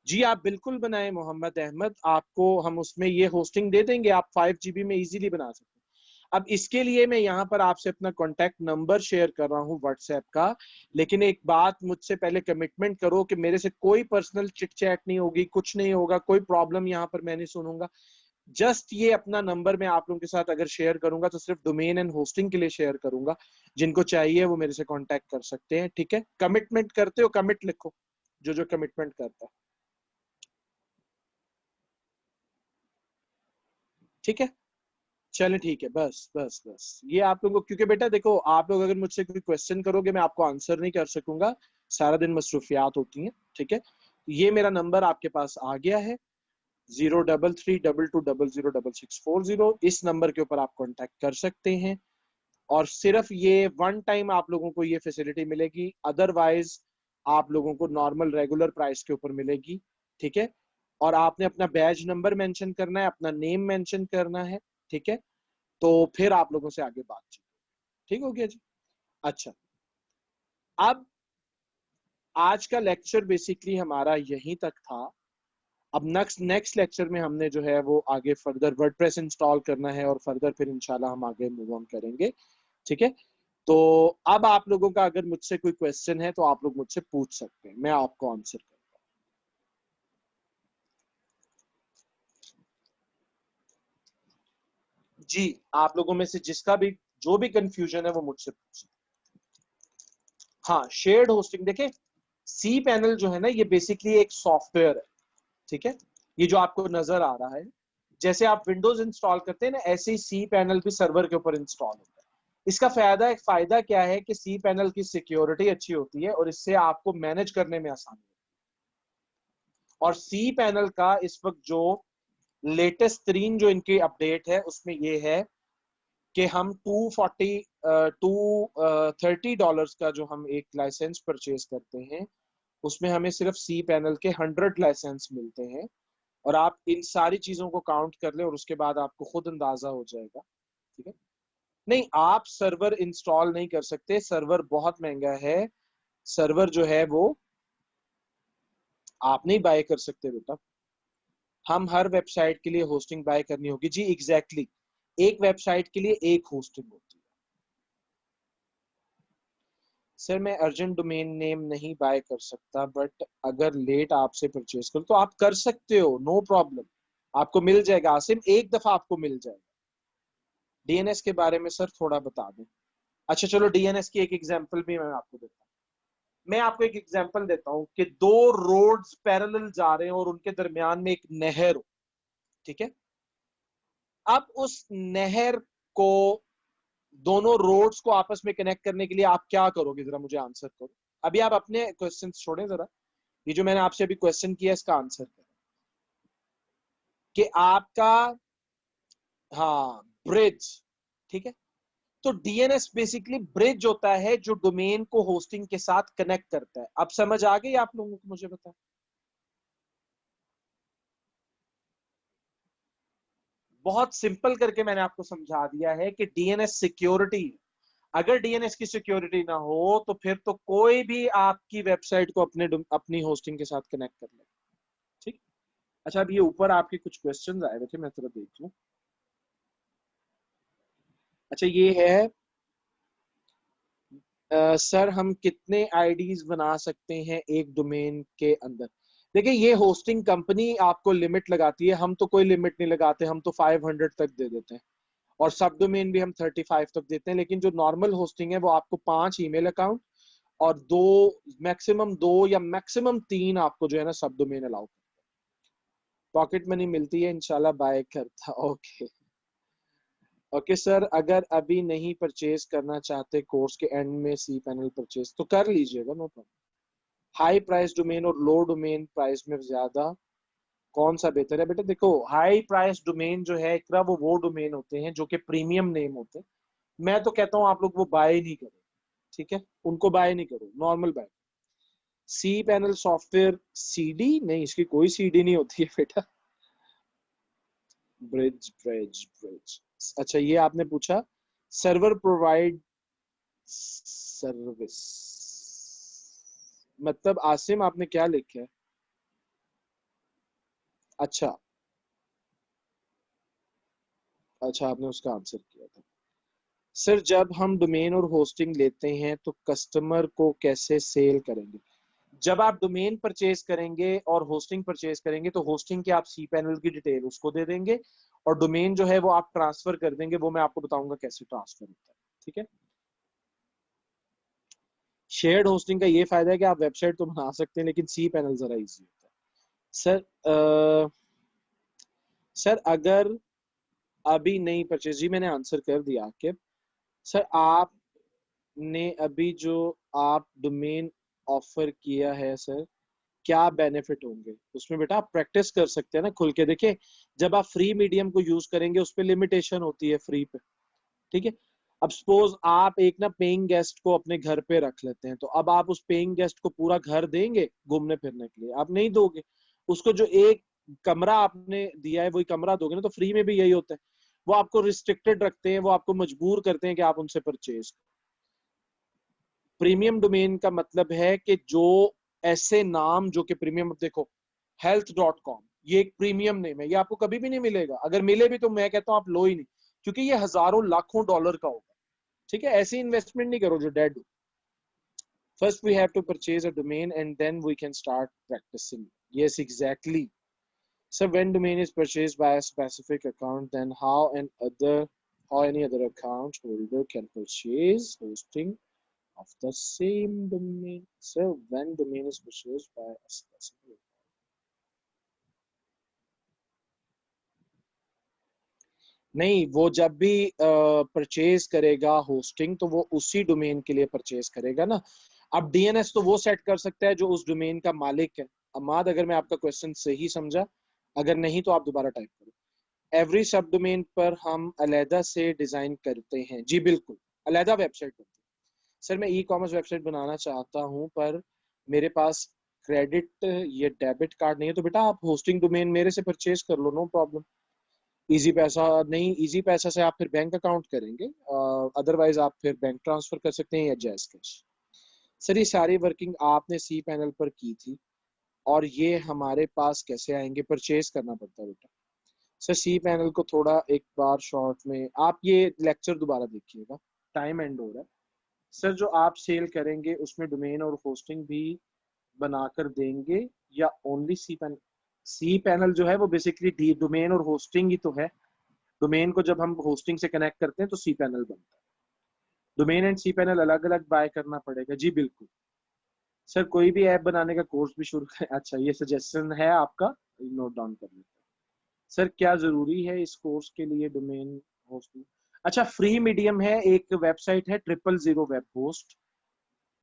जी आप बिल्कुल बनाएं मोहम्मद अहमद, आपको हम उसमें ये होस्टिंग दे देंगे, आप 5 GB में इजीली बना सकते हैं। अब इसके लिए मैं यहाँ पर आपसे अपना कॉन्टैक्ट नंबर शेयर कर रहा हूँ व्हाट्सएप का। लेकिन एक बात मुझसे पहले कमिटमेंट करो कि मेरे से कोई पर्सनल चिट चैट नहीं होगी, कुछ नहीं होगा, कोई प्रॉब्लम यहाँ पर मैं नहीं सुनूंगा। जस्ट ये अपना नंबर मैं आप लोगों के साथ अगर शेयर करूंगा तो सिर्फ डोमेन एंड होस्टिंग के लिए शेयर करूंगा। जिनको चाहिए वो मेरे से कॉन्टैक्ट कर सकते हैं, ठीक है। कमिटमेंट करते हो? कमिट लिखो, जो जो कमिटमेंट करता है, ठीक है। चले ठीक है, बस बस बस ये आप लोगों को, क्योंकि बेटा देखो आप लोग अगर मुझसे कोई क्वेश्चन करोगे मैं आपको आंसर नहीं कर सकूंगा, सारा दिन मसरूफियात होती हैं, ठीक है। ये मेरा नंबर आपके पास आ गया है, 03322006640। इस नंबर के ऊपर आप कांटेक्ट कर सकते हैं। और सिर्फ ये वन टाइम आप लोगों को ये फैसिलिटी मिलेगी, अदरवाइज आप लोगों को नॉर्मल रेगुलर प्राइस के ऊपर मिलेगी, ठीक है। और आपने अपना बैच नंबर मेंशन करना है, अपना नेम मेंशन करना है, ठीक है। तो फिर आप लोगों से आगे बातचीत, ठीक हो गया जी। अच्छा, अब आज का लेक्चर बेसिकली हमारा यहीं तक था। अब नेक्स्ट नेक्स्ट लेक्चर में हमने जो है वो आगे फर्दर वर्डप्रेस इंस्टॉल करना है, और फर्दर फिर इंशाल्लाह हम आगे मूव ऑन करेंगे, ठीक है। तो अब आप लोगों का अगर मुझसे कोई क्वेश्चन है तो आप लोग मुझसे पूछ सकते हैं, मैं आपको आंसर करूंगा। जी आप लोगों में से जिसका भी जो भी कंफ्यूजन है वो मुझसे पूछ। हाँ शेयर्ड होस्टिंग देखें, सी पैनल जो है ना ये बेसिकली एक सॉफ्टवेयर है, ठीक है। ये जो आपको नजर आ रहा है, जैसे आप विंडोज इंस्टॉल करते हैं ना, ऐसे ही सी पैनल भी सर्वर के ऊपर इंस्टॉल होता है। इसका फायदा क्या है कि सी पैनल की सिक्योरिटी अच्छी होती है और इससे आपको मैनेज करने में आसानी होती है। और सी पैनल का इस वक्त जो लेटेस्ट तरीन जो इनकी अपडेट है उसमें ये है कि हम 230 का जो हम एक लाइसेंस परचेज करते हैं, उसमें हमें सिर्फ सी पैनल के 100 लाइसेंस मिलते हैं। और आप इन सारी चीजों को काउंट कर ले और उसके बाद आपको खुद अंदाजा हो जाएगा, ठीक है। नहीं आप सर्वर इंस्टॉल नहीं कर सकते, सर्वर बहुत महंगा है। सर्वर जो है वो आप नहीं बाय कर सकते बेटा। हम हर वेबसाइट के लिए होस्टिंग बाय करनी होगी जी, एग्जैक्टली एक वेबसाइट के लिए एक होस्टिंग होती है। सर मैं अर्जेंट डोमेन नेम नहीं बाय कर सकता, बट अगर लेट आपसे परचेज करो तो आप कर सकते हो, नो प्रॉब्लम। आपको मिल जाएगा आसिम, एक दफा आपको मिल जाएगा। डीएनएस के बारे में सर थोड़ा बता दें। अच्छा चलो डीएनएस की एक एग्जांपल भी मैं आपको देता हूँ। मैं आपको एक एग्जांपल देता हूँ कि दो रोड्स पैरेलल जा रहे हैं और उनके दरमियान में एक नहर हो, ठीक है। अब उस नहर को, दोनों रोड्स को आपस में कनेक्ट करने के लिए आप क्या करोगे, जरा मुझे आंसर करो। अभी आप अपने क्वेश्चंस छोड़ें जरा, ये जो मैंने आपसे अभी क्वेश्चन किया इसका आंसर करें कि आपका, हाँ, ब्रिज, ठीक है। तो डीएनएस बेसिकली ब्रिज होता है जो डोमेन को होस्टिंग के साथ कनेक्ट करता है। अब समझ आ गई आप लोगों को, मुझे बताएं। बहुत सिंपल करके मैंने आपको समझा दिया है कि डीएनएस सिक्योरिटी, अगर डीएनएस की सिक्योरिटी ना हो तो फिर तो कोई भी आपकी वेबसाइट को अपनी होस्टिंग के साथ कनेक्ट कर ले, ठीक। अच्छा, अब ये ऊपर आपके कुछ क्वेश्चंस आए हुए थे, मैं थोड़ा देख लूं। अच्छा ये है, सर हम कितने आईडीज बना सकते हैं एक डोमेन के अंदर। देखिए ये होस्टिंग कंपनी आपको लिमिट लगाती है, हम तो कोई लिमिट नहीं लगाते, हम तो 500 तक दे देते हैं, और सब डोमेन भी हम 35 तक देते हैं। लेकिन जो नॉर्मल होस्टिंग है वो आपको 5 ईमेल अकाउंट और दो या मैक्सिमम 3 आपको जो है ना सब डोमेन अलाउ। पॉकेट मनी मिलती है इंशाल्लाह, बाय करता। ओके ओके सर, अगर अभी नहीं परचेज करना चाहते कोर्स के एंड में सी पैनल परचेज तो कर लीजिएगा, no problem. High price domain और लो डोमेन प्राइस में ज्यादा कौन सा बेहतर है? बेटा देखो, हाई प्राइस डोमेन जो है इकरा, वो डोमेन होते हैं जो कि प्रीमियम नेम होते हैं। मैं तो कहता हूँ आप लोग वो बाय नहीं करो, ठीक है, उनको बाय नहीं करो, normal buy. C panel software CD नहीं, इसकी कोई सीडी नहीं होती है बेटा। ब्रिज ब्रिज ब्रिज, अच्छा ये आपने पूछा सर्वर प्रोवाइड सर्विस, मतलब आसिम आपने क्या लिखा है? अच्छा अच्छा, आपने उसका आंसर किया था। सर जब हम डोमेन और होस्टिंग लेते हैं तो कस्टमर को कैसे सेल करेंगे? जब आप डोमेन परचेज करेंगे और होस्टिंग परचेज करेंगे तो होस्टिंग के आप सी पैनल की डिटेल उसको दे देंगे, और डोमेन जो है वो आप ट्रांसफर कर देंगे, वो मैं आपको बताऊंगा कैसे ट्रांसफर होता है, ठीक है। शेयर्ड होस्टिंग का ये फायदा है कि आप वेबसाइट तो बना सकते हैं, लेकिन सी पैनल जरा इजी होता है। सर सर अगर अभी नहीं परचेज, जी मैंने आंसर कर दिया आपके। सर आपने अभी जो आप डोमेन ऑफर किया है सर, क्या बेनिफिट होंगे उसमें? बेटा आप प्रैक्टिस कर सकते हैं ना खुल के, देखिए जब आप फ्री मीडियम को यूज करेंगे उस पर लिमिटेशन होती है फ्री पे, ठीक है। अब सपोज आप एक ना पेइंग गेस्ट को अपने घर पे रख लेते हैं, तो अब आप उस पेइंग गेस्ट को पूरा घर देंगे घूमने फिरने के लिए? आप नहीं दोगे। उसको जो एक कमरा आपने दिया है वही कमरा दोगे ना। तो फ्री में भी यही होता है, वो आपको रिस्ट्रिक्टेड रखते हैं, वो आपको मजबूर करते हैं कि आप उनसे परचेज। प्रीमियम डोमेन का मतलब है कि जो ऐसे नाम जो कि प्रीमियम, देखो health.com ये एक प्रीमियम नेम है, ये आपको कभी भी नहीं मिलेगा, अगर मिले भी तो मैं कहता हूँ आप लो ही नहीं, क्योंकि ये हजारों लाखों डॉलर का होगा, ठीक है। ऐसी इन्वेस्टमेंट नहीं करो जो डेड हो। First we have to purchase a domain and then we can start practicing. Yes exactly. So when domain is purchased by a specific account, then how any other account holder can purchase hosting of the same domain. So when domain is purchased by a specific, नहीं, वो जब भी purchase करेगा hosting तो वो उसी domain के लिए परचेज करेगा ना। अब डीएनएस तो वो सेट कर सकता है जो उस डोमेन का मालिक है। अमाद अगर मैं आपका क्वेश्चन सही समझा, अगर नहीं तो आप दोबारा टाइप करो। एवरी सब डोमेन पर हम अलहदा से डिजाइन करते हैं, जी बिल्कुल, अलहदा वेबसाइट बनती है। सर मैं ई कॉमर्स वेबसाइट बनाना चाहता हूँ पर मेरे पास क्रेडिट या डेबिट कार्ड नहीं है, तो बेटा आप होस्टिंग डोमेन मेरे से परचेज कर लो, नो प्रॉब्लम। इजी पैसा नहीं, इजी पैसा से आप फिर बैंक अकाउंट करेंगे, अदरवाइज आप फिर बैंक ट्रांसफर कर सकते हैं या जैज कैश। सर ये सारी वर्किंग आपने सी पैनल पर की थी और ये हमारे पास कैसे आएंगे? परचेज करना पड़ता है बेटा। सर सी पैनल को थोड़ा एक बार शॉर्ट में आप ये लेक्चर दोबारा देखिएगा, टाइम एंड हो रहा है। सर जो आप सेल करेंगे उसमें डोमेन और होस्टिंग भी बनाकर देंगे या only C panel? C panel जो है वो बेसिकली डोमेन और होस्टिंग ही तो है। डोमेन को जब हम होस्टिंग से कनेक्ट करते हैं तो सी पैनल बनता है। डोमेन एंड सी पैनल अलग अलग बाय करना पड़ेगा? जी बिल्कुल सर, कोई भी ऐप बनाने का कोर्स भी शुरू करें। अच्छा, ये सजेशन है आपका, नोट डाउन कर लेते हैं। सर क्या जरूरी है इस कोर्स के लिए डोमेन होस्टिंग? अच्छा, फ्री मीडियम है, एक वेबसाइट है 000 वेब होस्ट,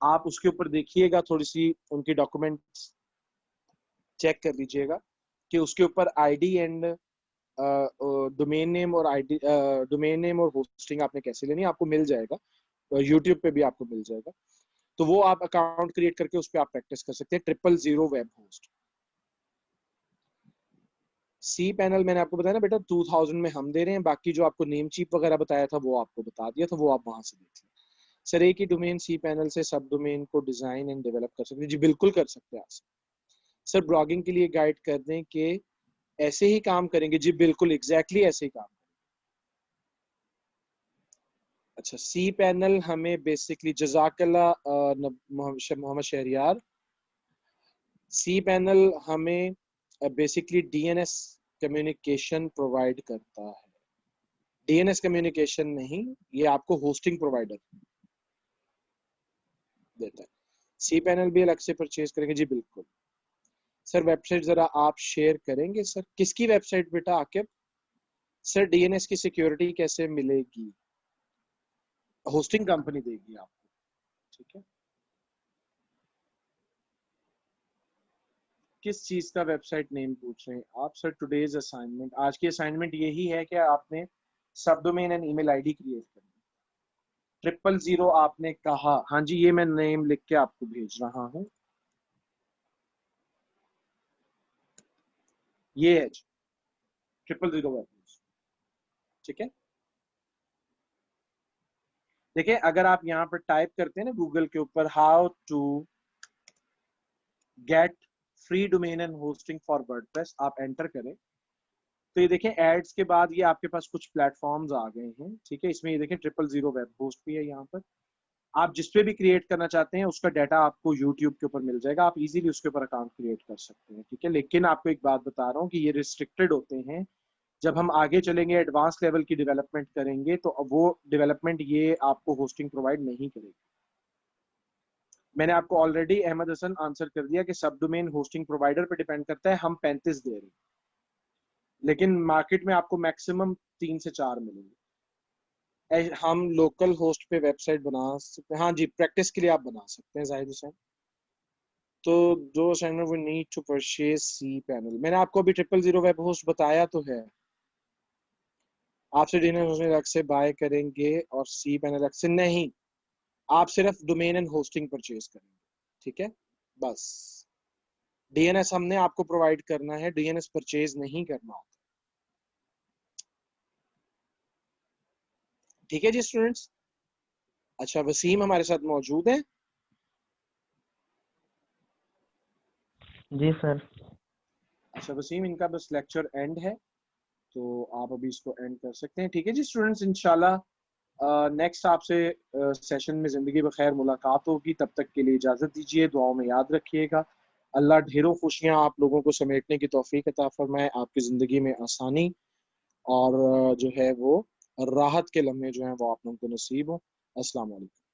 आप उसके ऊपर देखिएगा, थोड़ी सी उनकी डॉक्यूमेंट्स चेक कर लीजिएगा कि उसके ऊपर आईडी एंड डोमेन नेम और आईडी, डोमेन नेम और होस्टिंग आपने कैसे लेनी है, आपको मिल जाएगा। यूट्यूब पे भी आपको मिल जाएगा, तो वो आप अकाउंट क्रिएट करके उस पर आप प्रैक्टिस कर सकते हैं। 000 वेब होस्ट। सी पैनल मैंने आपको बताया ना बेटा, 2000 में हम दे रहे हैं, बाकी जो आपको नेम चीप वगैरह बताया था वो आपको बता दिया, तो वो आप वहां से देख लें। सर एक ही डोमेन सी पैनल से सब डोमेन को डिजाइन एंड डेवलप कर सकते हैं? जी बिल्कुल कर सकते हैं आप। सर ब्लॉगिंग के लिए गाइड कर दें कि ऐसे ही काम करेंगे? जी बिल्कुल, एग्जैक्टली ऐसे ही काम। अच्छा, सी पैनल हमें बेसिकली, जजाकल्ला मोहम्मद शहरियार, सी पैनल हमें बेसिकली डीएनएस कम्युनिकेशन प्रोवाइड करता है। डीएनएस कम्युनिकेशन नहीं, ये आपको होस्टिंग प्रोवाइडर देता है। सी पैनल भी अलग से परचेज करेंगे? जी बिल्कुल। सर वेबसाइट जरा आप शेयर करेंगे? सर किसकी वेबसाइट बेटा आकिब? सर डीएनएस की सिक्योरिटी कैसे मिलेगी? होस्टिंग कंपनी देगी आपको, ठीक है। किस चीज का वेबसाइट नेम पूछ रहे हैं आप? सर टुडेज असाइनमेंट, आज की असाइनमेंट यही है कि आपने सब domain and email ID create करनी। 000 आपने कहा, हाँ जी, ये मैं नेम लिख के आपको भेज रहा हूँ, ये है 000 वेब, ठीक है। देखिए अगर आप यहाँ पर टाइप करते हैं ना गूगल के ऊपर, how to get free domain and hosting for WordPress, आप एंटर करें तो ये देखें एड्स के बाद ये आपके पास कुछ प्लेटफॉर्म्स आ गए हैं, ठीक है। इसमें ये देखें 000 वेब होस्ट भी है यहाँ पर। आप जिस पे भी क्रिएट करना चाहते हैं उसका डाटा आपको यूट्यूब के ऊपर मिल जाएगा, आप इजीली उसके ऊपर अकाउंट क्रिएट कर सकते हैं, ठीक है। लेकिन आपको एक बात बता रहा हूँ कि ये रिस्ट्रिक्टेड होते हैं, जब हम आगे चलेंगे एडवांस लेवल की डेवलपमेंट करेंगे तो वो डेवलपमेंट ये आपको होस्टिंग प्रोवाइड नहीं करेगी। मैंने आपको ऑलरेडी अहमद हसन आंसर कर दिया कि सब डोमेन होस्टिंग प्रोवाइडर पे डिपेंड करता है, हम 35 दे रहे हैं, लेकिन मार्केट में आपको मैक्सिमम 3 से 4 मिलेंगे। हम लोकल होस्ट पे वेबसाइट बना सकते हैं, हाँ जी, प्रैक्टिस के लिए आप बना सकते हैं जाहिर हुसैन। तो जो असाइनमेंट, वो need to purchase C panel, मैंने आपको अभी 000 वेब होस्ट बताया तो है। आपसे डीएनएस अलग से बाय करेंगे और सी पैनल अलग से नहीं, आप सिर्फ डोमेन एंड होस्टिंग परचेज करेंगे, ठीक है। बस डीएनएस हमने आपको प्रोवाइड करना है, डीएनएस परचेज नहीं करना होता, ठीक है जी स्टूडेंट्स। अच्छा, वसीम हमारे साथ मौजूद है? जी सर। अच्छा वसीम, इनका बस लेक्चर एंड है, तो आप अभी इसको एंड कर सकते हैं, ठीक है जी स्टूडेंट्स। इंशाल्लाह नेक्स्ट आपसे सेशन में ज़िंदगी बखैर मुलाकात होगी, तब तक के लिए इजाज़त दीजिए, दुआओं में याद रखिएगा। अल्लाह ढेरों खुशियाँ आप लोगों को समेटने की तौफीक अता फरमाए, आपकी ज़िंदगी में आसानी और जो है वो राहत के लम्हे जो हैं वो आप लोगों को नसीब हो। अस्सलाम वालेकुम।